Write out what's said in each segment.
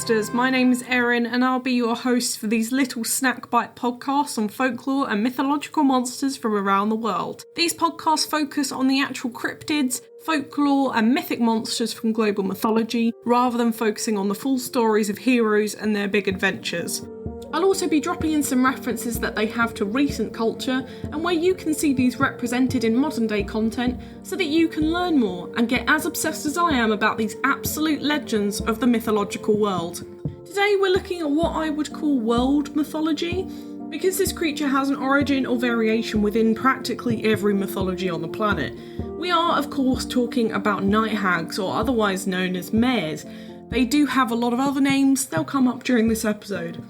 monsters, my name is Erin and I'll be your host for these little snack bite podcasts on folklore and mythological monsters from around the world. These podcasts focus on the actual cryptids, folklore and mythic monsters from global mythology, rather than focusing on the full stories of heroes and their big adventures. I'll also be dropping in some references that they have to recent culture and where you can see these represented in modern day content so that you can learn more and get as obsessed as I am about these absolute legends of the mythological world. Today we're looking at what I would call world mythology, because this creature has an origin or variation within practically every mythology on the planet. We are of course talking about night hags, or otherwise known as mares. They do have a lot of other names, they'll come up during this episode.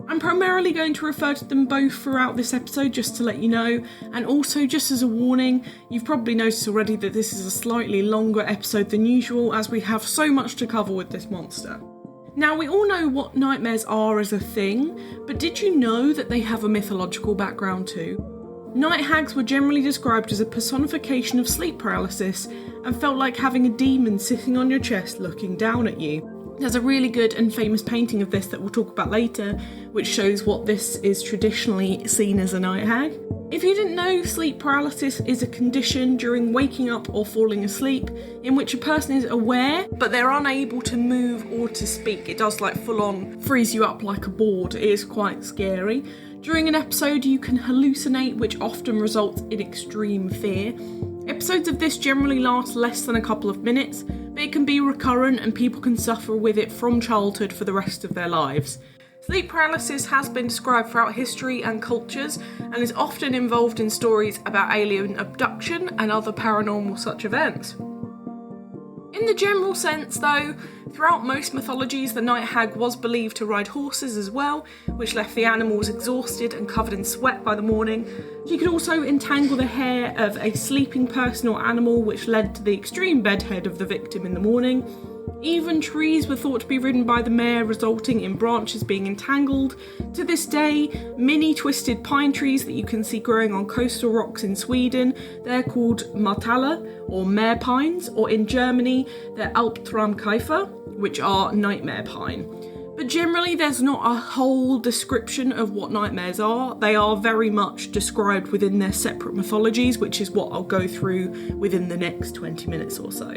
I'm primarily going to refer to them both throughout this episode just to let you know, and also just as a warning, you've probably noticed already that this is a slightly longer episode than usual as we have so much to cover with this monster. Now, we all know what nightmares are as a thing, but did you know that they have a mythological background too? Night hags were generally described as a personification of sleep paralysis and felt like having a demon sitting on your chest looking down at you. There's a really good and famous painting of this that we'll talk about later, which shows what this is traditionally seen as a night hag. If you didn't know, sleep paralysis is a condition during waking up or falling asleep in which a person is aware but they're unable to move or to speak. It does full on freeze you up like a board. It is quite scary. During an episode you can hallucinate, which often results in extreme fear. Episodes of this generally last less than a couple of minutes, but it can be recurrent and people can suffer with it from childhood for the rest of their lives. Sleep paralysis has been described throughout history and cultures and is often involved in stories about alien abduction and other paranormal such events. In the general sense though, throughout most mythologies the night hag was believed to ride horses as well, which left the animals exhausted and covered in sweat by the morning. She could also entangle the hair of a sleeping person or animal, which led to the extreme bedhead of the victim in the morning. Even trees were thought to be ridden by the mare, resulting in branches being entangled. To this day, mini twisted pine trees that you can see growing on coastal rocks in Sweden, they're called Martala or mare pines, or in Germany they're Albtraumkäfer, which are nightmare pine. But generally there's not a whole description of what nightmares are. They are very much described within their separate mythologies, which is what I'll go through within the next 20 minutes or so.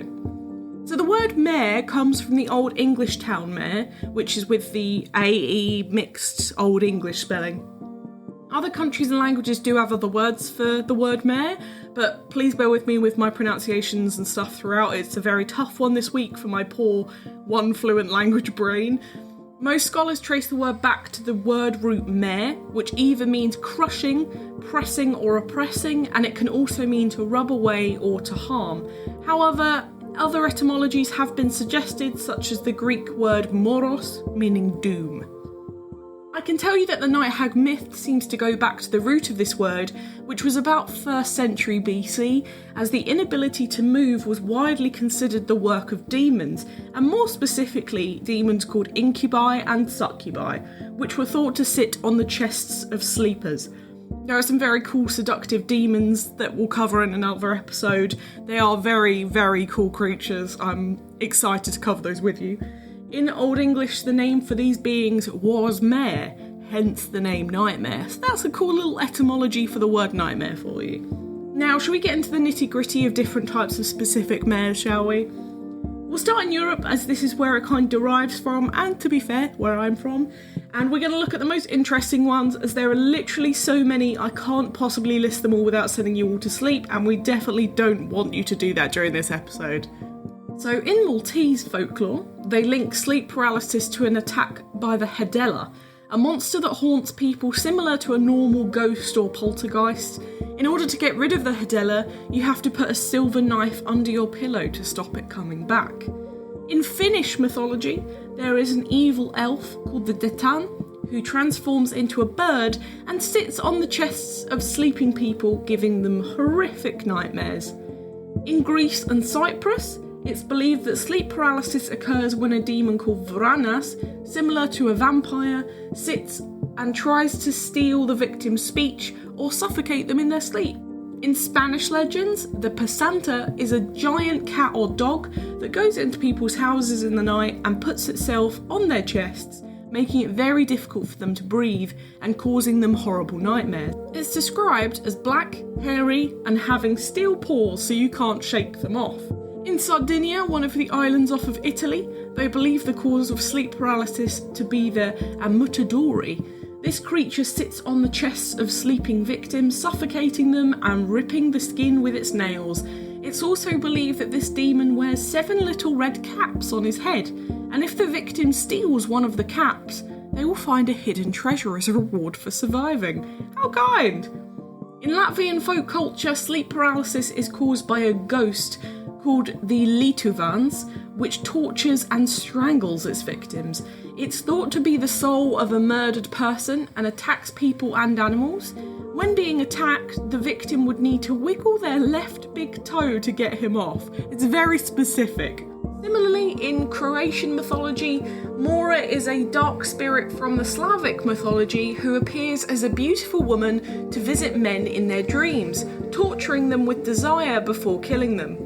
So the word mare comes from the Old English town mare, which is with the AE mixed Old English spelling. Other countries and languages do have other words for the word mare, but please bear with me with my pronunciations and stuff throughout. It's a very tough one this week for my poor one fluent language brain. Most scholars trace the word back to the word root mare, which either means crushing, pressing or oppressing, and it can also mean to rub away or to harm. However, other etymologies have been suggested, such as the Greek word moros, meaning doom. I can tell you that the night hag myth seems to go back to the root of this word, which was about 1st century BC, as the inability to move was widely considered the work of demons, and more specifically demons called incubi and succubi, which were thought to sit on the chests of sleepers. There are some very cool seductive demons that we'll cover in another episode. They are very, very cool creatures. I'm excited to cover those with you. In Old English, the name for these beings was mare, hence the name nightmare. So that's a cool little etymology for the word nightmare for you. Now, shall we get into the nitty-gritty of different types of specific mares, shall we? We'll start in Europe, as this is where it kind of derives from, and to be fair, where I'm from. And we're going to look at the most interesting ones, as there are literally so many I can't possibly list them all without sending you all to sleep, and we definitely don't want you to do that during this episode. So in Maltese folklore, they link sleep paralysis to an attack by the Hedela, a monster that haunts people similar to a normal ghost or poltergeist. In order to get rid of the Hedela, you have to put a silver knife under your pillow to stop it coming back. In Finnish mythology, there is an evil elf called the Detan, who transforms into a bird and sits on the chests of sleeping people, giving them horrific nightmares. In Greece and Cyprus, it's believed that sleep paralysis occurs when a demon called Vranas, similar to a vampire, sits and tries to steal the victim's speech or suffocate them in their sleep. In Spanish legends, the pasanta is a giant cat or dog that goes into people's houses in the night and puts itself on their chests, making it very difficult for them to breathe and causing them horrible nightmares. It's described as black, hairy, and having steel paws so you can't shake them off. In Sardinia, one of the islands off of Italy, they believe the cause of sleep paralysis to be the Amutadori. This creature sits on the chests of sleeping victims, suffocating them and ripping the skin with its nails. It's also believed that this demon wears 7 little red caps on his head, and if the victim steals one of the caps, they will find a hidden treasure as a reward for surviving. How kind! In Latvian folk culture, sleep paralysis is caused by a ghost called the Lietuvans, which tortures and strangles its victims. It's thought to be the soul of a murdered person and attacks people and animals. When being attacked, the victim would need to wiggle their left big toe to get him off. It's very specific. Similarly, in Croatian mythology, Mora is a dark spirit from the Slavic mythology who appears as a beautiful woman to visit men in their dreams, torturing them with desire before killing them.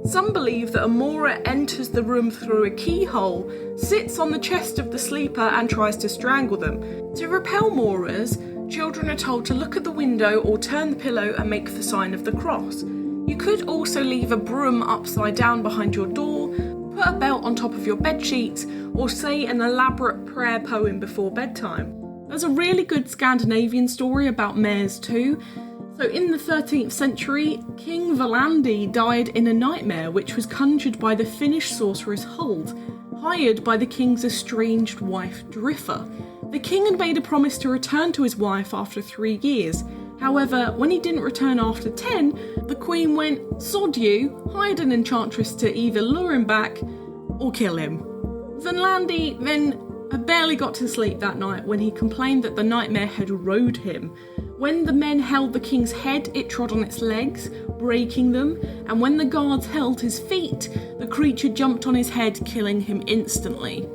Some believe that a Mora enters the room through a keyhole, sits on the chest of the sleeper and tries to strangle them. To repel Moras, children are told to look at the window or turn the pillow and make the sign of the cross. You could also leave a broom upside down behind your door, put a belt on top of your bedsheets, or say an elaborate prayer poem before bedtime. There's a really good Scandinavian story about mares too. So in the 13th century, King Valandi died in a nightmare which was conjured by the Finnish sorceress Huld, hired by the king's estranged wife Driffa. The king had made a promise to return to his wife after 3 years. However, when he didn't return after 10, the queen went, "Sod you," hired an enchantress to either lure him back or kill him. Valandi then barely got to sleep that night when he complained that the nightmare had rode him. When the men held the king's head, it trod on its legs, breaking them, and when the guards held his feet, the creature jumped on his head, killing him instantly.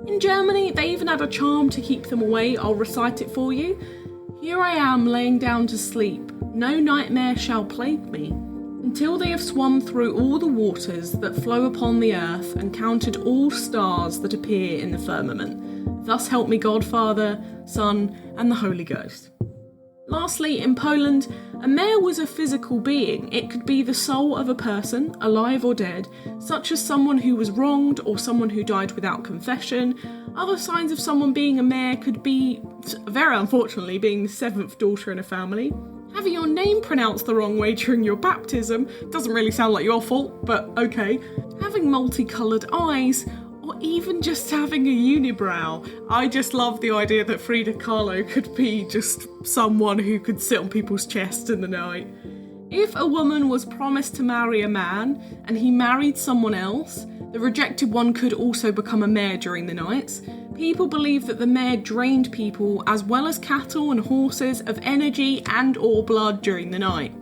In Germany, they even had a charm to keep them away. I'll recite it for you. "Here I am laying down to sleep, no nightmare shall plague me, until they have swum through all the waters that flow upon the earth and counted all stars that appear in the firmament. Thus help me God, Father, Son, and the Holy Ghost." Lastly, in Poland, a mare was a physical being. It could be the soul of a person, alive or dead, such as someone who was wronged or someone who died without confession. Other signs of someone being a mare could be, very unfortunately, being the 7th daughter in a family. Having your name pronounced the wrong way during your baptism doesn't really sound like your fault, but okay. Having multicoloured eyes, or even just having a unibrow. I just love the idea that Frida Kahlo could be just someone who could sit on people's chests in the night. If a woman was promised to marry a man and he married someone else, the rejected one could also become a mare during the nights. People believe that the mare drained people, as well as cattle and horses, of energy and or blood during the night.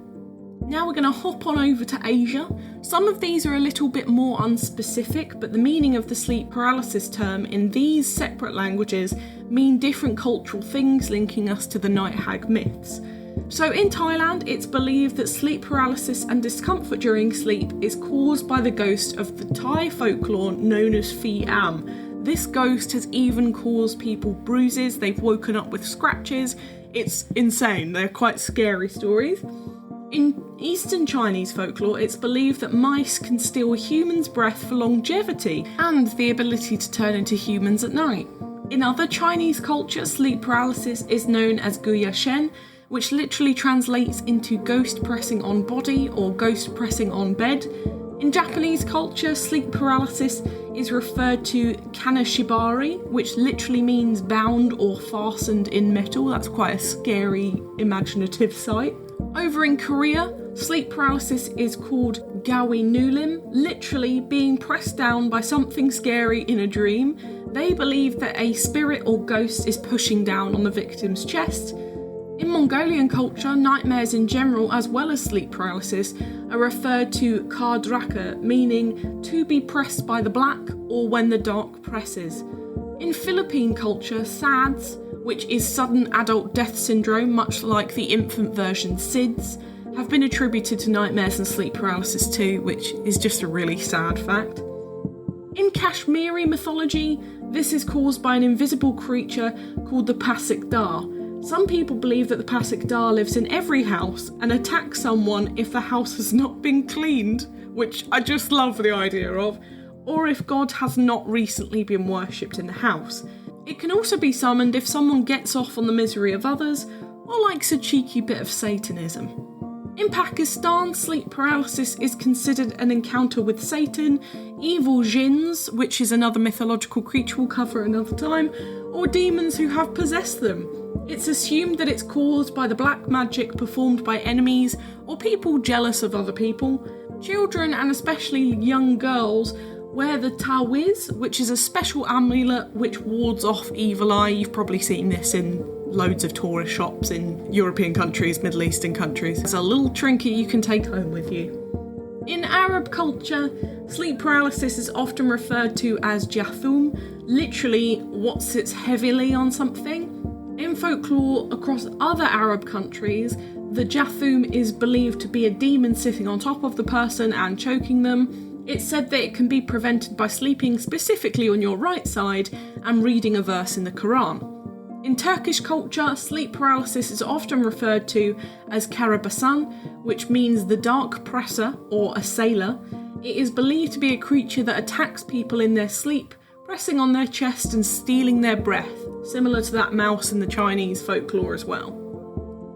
Now we're going to hop on over to Asia. Some of these are a little bit more unspecific, but the meaning of the sleep paralysis term in these separate languages mean different cultural things, linking us to the night hag myths. So in Thailand, it's believed that sleep paralysis and discomfort during sleep is caused by the ghost of the Thai folklore known as Phi Am. This ghost has even caused people bruises, they've woken up with scratches. It's insane, they're quite scary stories. In Eastern Chinese folklore, it's believed that mice can steal a human's breath for longevity and the ability to turn into humans at night. In other Chinese culture, sleep paralysis is known as Guya Shen, which literally translates into ghost pressing on body or ghost pressing on bed. In Japanese culture, sleep paralysis is referred to kanashibari, which literally means bound or fastened in metal. That's quite a scary, imaginative sight. Over in Korea, sleep paralysis is called gawi nulim, literally being pressed down by something scary in a dream. They believe that a spirit or ghost is pushing down on the victim's chest. In Mongolian culture, nightmares in general, as well as sleep paralysis, are referred to kardraka, meaning to be pressed by the black or when the dark presses. In Philippine culture, SADS, which is sudden adult death syndrome, much like the infant version SIDS, have been attributed to nightmares and sleep paralysis too, which is just a really sad fact. In Kashmiri mythology, this is caused by an invisible creature called the Pasik Dar. Some people believe that the Pasik Dar lives in every house and attacks someone if the house has not been cleaned, which I just love the idea of, or if God has not recently been worshipped in the house. It can also be summoned if someone gets off on the misery of others, or likes a cheeky bit of Satanism. In Pakistan, sleep paralysis is considered an encounter with Satan, evil jinns, which is another mythological creature we'll cover another time, or demons who have possessed them. It's assumed that it's caused by the black magic performed by enemies or people jealous of other people. Children, and especially young girls, wear the tawiz, which is a special amulet which wards off evil eye. You've probably seen this in loads of tourist shops in European countries, Middle Eastern countries. It's a little trinket you can take home with you. In Arab culture, sleep paralysis is often referred to as jathum, literally what sits heavily on something. In folklore across other Arab countries, the jathum is believed to be a demon sitting on top of the person and choking them. It's said that it can be prevented by sleeping specifically on your right side and reading a verse in the Quran. In Turkish culture, sleep paralysis is often referred to as karabasan, which means the dark presser or assailer. It is believed to be a creature that attacks people in their sleep, pressing on their chest and stealing their breath, similar to that mouse in the Chinese folklore as well.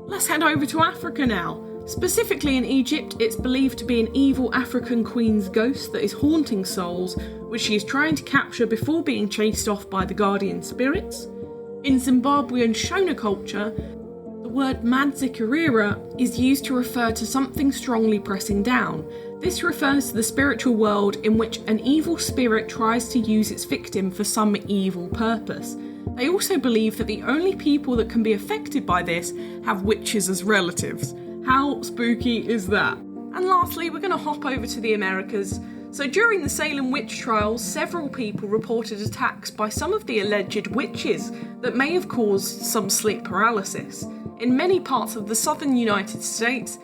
Let's head over to Africa now. Specifically in Egypt, it's believed to be an evil African queen's ghost that is haunting souls, which she is trying to capture before being chased off by the guardian spirits. In Zimbabwean Shona culture, the word Madzikirira is used to refer to something strongly pressing down. This refers to the spiritual world in which an evil spirit tries to use its victim for some evil purpose. They also believe that the only people that can be affected by this have witches as relatives. How spooky is that? And lastly, we're going to hop over to the Americas. So during the Salem witch trials, several people reported attacks by some of the alleged witches that may have caused some sleep paralysis. In many parts of the southern United States,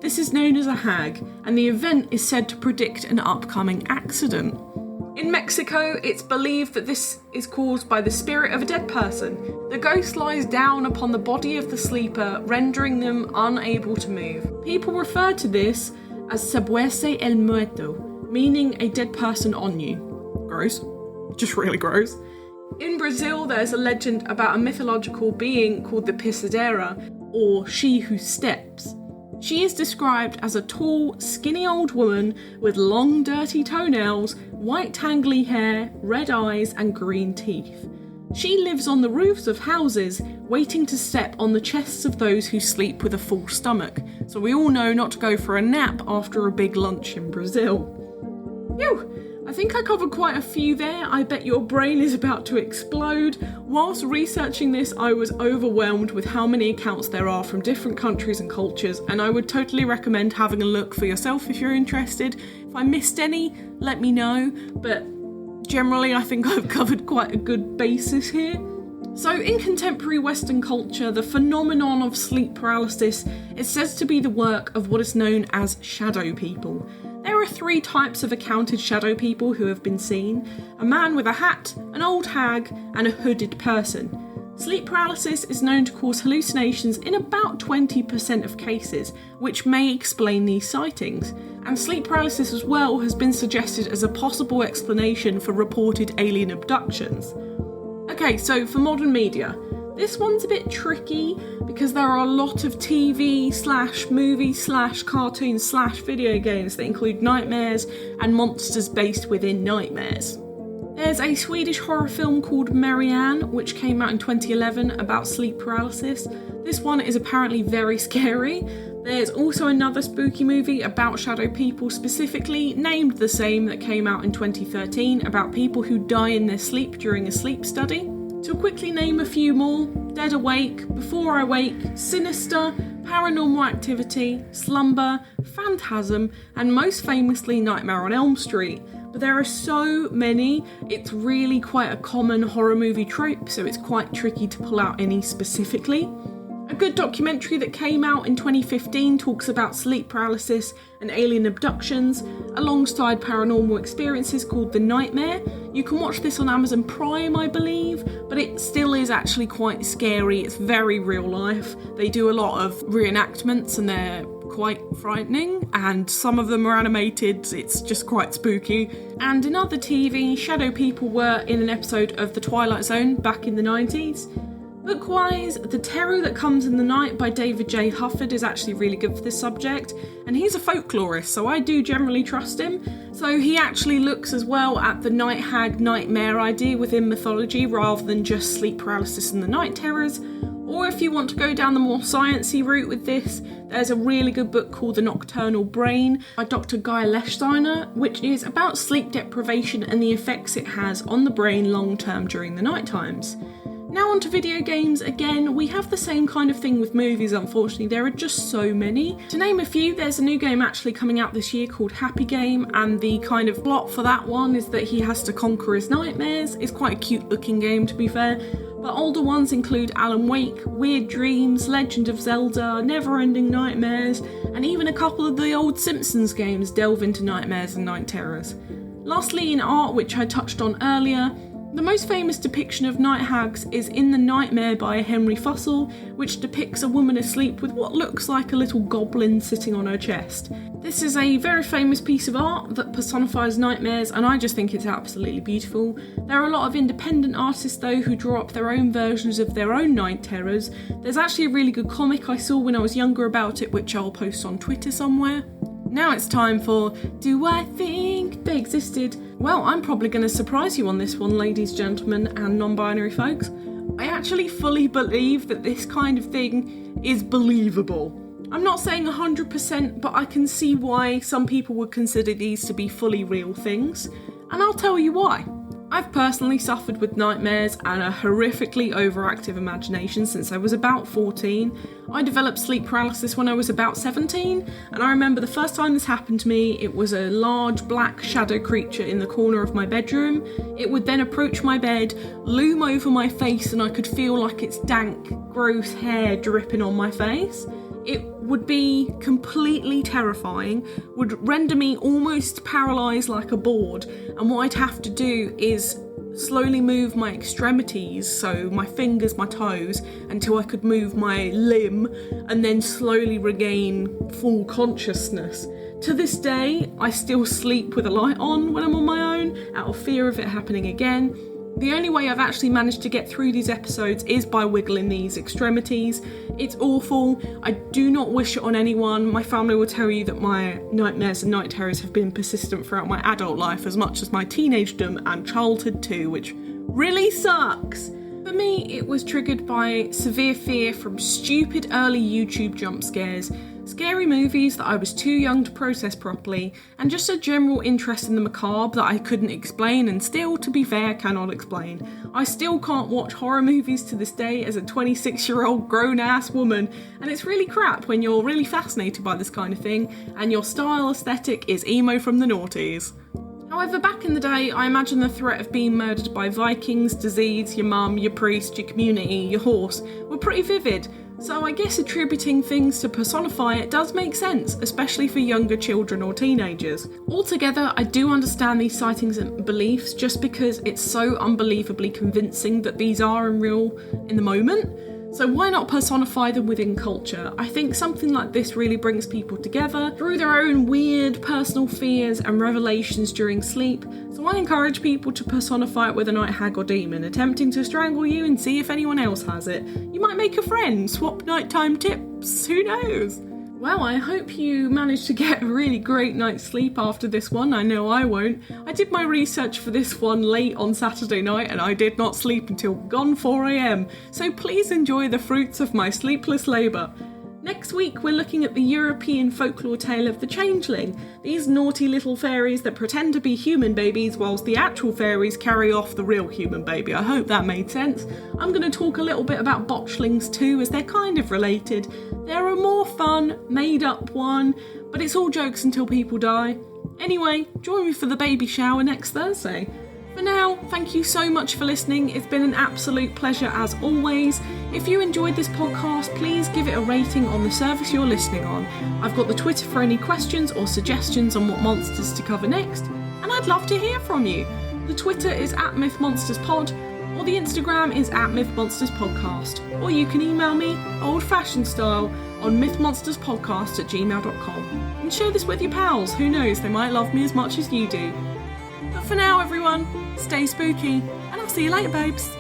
this is known as a hag, and the event is said to predict an upcoming accident. In Mexico, it's believed that this is caused by the spirit of a dead person. The ghost lies down upon the body of the sleeper, rendering them unable to move. People refer to this as sabuese el muerto, meaning a dead person on you. Gross. Just really gross. In Brazil, there's a legend about a mythological being called the Pisadera, or she who steps. She is described as a tall, skinny old woman with long, dirty toenails, white tangly hair, red eyes, and green teeth. She lives on the roofs of houses, waiting to step on the chests of those who sleep with a full stomach, so we all know not to go for a nap after a big lunch in Brazil. Phew! I think I covered quite a few there. I bet your brain is about to explode. Whilst researching this, I was overwhelmed with how many accounts there are from different countries and cultures, and I would totally recommend having a look for yourself if you're interested. If I missed any, let me know, but generally I think I've covered quite a good basis here. So in contemporary Western culture, the phenomenon of sleep paralysis is said to be the work of what is known as shadow people. There are 3 types of accounted shadow people who have been seen: a man with a hat, an old hag, and a hooded person. Sleep paralysis is known to cause hallucinations in about 20% of cases, which may explain these sightings. And sleep paralysis as well has been suggested as a possible explanation for reported alien abductions. Okay, so for modern media, this one's a bit tricky because there are a lot of TV/movie/cartoon/video games that include nightmares and monsters based within nightmares. There's a Swedish horror film called Marianne, which came out in 2011 about sleep paralysis. This one is apparently very scary. There's also another spooky movie about shadow people, specifically named the same, that came out in 2013 about people who die in their sleep during a sleep study. To quickly name a few more: Dead Awake, Before I Wake, Sinister, Paranormal Activity, Slumber, Phantasm, and most famously Nightmare on Elm Street. But there are so many, it's really quite a common horror movie trope, so it's quite tricky to pull out any specifically. A good documentary that came out in 2015 talks about sleep paralysis and alien abductions, alongside paranormal experiences, called The Nightmare. You can watch this on Amazon Prime, I believe, but it still is actually quite scary. It's very real life. They do a lot of reenactments and they're quite frightening, and some of them are animated. It's just quite spooky. And in other TV, shadow people were in an episode of The Twilight Zone back in the 90s. Book-wise, The Terror That Comes in the Night by David J. Hufford is actually really good for this subject, and he's a folklorist, so I do generally trust him. So he actually looks as well at the night hag nightmare idea within mythology, rather than just sleep paralysis and the night terrors. Or if you want to go down the more sciencey route with this, there's a really good book called The Nocturnal Brain by Dr. Guy Lechsteiner, which is about sleep deprivation and the effects it has on the brain long term during the night times. Now onto video games. Again, we have the same kind of thing with movies, unfortunately. There are just so many. To name a few, there's a new game actually coming out this year called Happy Game, and the kind of plot for that one is that he has to conquer his nightmares. It's quite a cute looking game, to be fair. But older ones include Alan Wake, Weird Dreams, Legend of Zelda, Never-Ending Nightmares, and even a couple of the old Simpsons games delve into nightmares and night terrors. Lastly, in art, which I touched on earlier, the most famous depiction of night hags is in The Nightmare by Henry Fussell, which depicts a woman asleep with what looks like a little goblin sitting on her chest. This is a very famous piece of art that personifies nightmares, and I just think it's absolutely beautiful. There are a lot of independent artists though who draw up their own versions of their own night terrors. There's actually a really good comic I saw when I was younger about it, which I'll post on Twitter somewhere. Now it's time for Do I Think They Existed? Well, I'm probably going to surprise you on this one, ladies, gentlemen, and non-binary folks. I actually fully believe that this kind of thing is believable. I'm not saying 100%, but I can see why some people would consider these to be fully real things, and I'll tell you why. I've personally suffered with nightmares and a horrifically overactive imagination since I was about 14. I developed sleep paralysis when I was about 17, and I remember the first time this happened to me, it was a large black shadow creature in the corner of my bedroom. It would then approach my bed, loom over my face, and I could feel like its dank, gross hair dripping on my face. It would be completely terrifying, would render me almost paralysed like a board, and what I'd have to do is slowly move my extremities, so my fingers, my toes, until I could move my limb, and then slowly regain full consciousness. To this day, I still sleep with a light on when I'm on my own, out of fear of it happening again. The only way I've actually managed to get through these episodes is by wiggling these extremities. It's awful. I do not wish it on anyone. My family will tell you that my nightmares and night terrors have been persistent throughout my adult life as much as my teenagedom and childhood too, which really sucks. For me, it was triggered by severe fear from stupid early YouTube jump scares, scary movies that I was too young to process properly, and just a general interest in the macabre that I couldn't explain and still, to be fair, cannot explain. I still can't watch horror movies to this day as a 26-year-old grown-ass woman, and it's really crap when you're really fascinated by this kind of thing and your style aesthetic is emo from the noughties. However, back in the day, I imagine the threat of being murdered by Vikings, disease, your mum, your priest, your community, your horse were pretty vivid, so I guess attributing things to personify it does make sense, especially for younger children or teenagers. Altogether, I do understand these sightings and beliefs just because it's so unbelievably convincing that these are real in the moment. So why not personify them within culture? I think something like this really brings people together through their own weird personal fears and revelations during sleep. So I encourage people to personify it with a night hag or demon, attempting to strangle you and see if anyone else has it. You might make a friend, swap nighttime tips, who knows? Well, I hope you managed to get a really great night's sleep after this one. I know I won't. I did my research for this one late on Saturday night and I did not sleep until gone 4 AM, so please enjoy the fruits of my sleepless labour. Next week we're looking at the European folklore tale of the Changeling, these naughty little fairies that pretend to be human babies whilst the actual fairies carry off the real human baby. I hope that made sense. I'm going to talk a little bit about botchlings too, as they're kind of related. They're a more fun, made up one, but it's all jokes until people die. Anyway, join me for the baby shower next Thursday. For now, thank you so much for listening. It's been an absolute pleasure as always. If you enjoyed this podcast, please give it a rating on the service you're listening on. I've got the Twitter for any questions or suggestions on what monsters to cover next, and I'd love to hear from you. The Twitter is @MythMonstersPod, or the Instagram is @MythMonstersPodcast, or you can email me, old-fashioned style, on mythmonsterspodcast@gmail.com. And share this with your pals. Who knows, they might love me as much as you do. But for now, everyone, stay spooky, and I'll see you later, babes.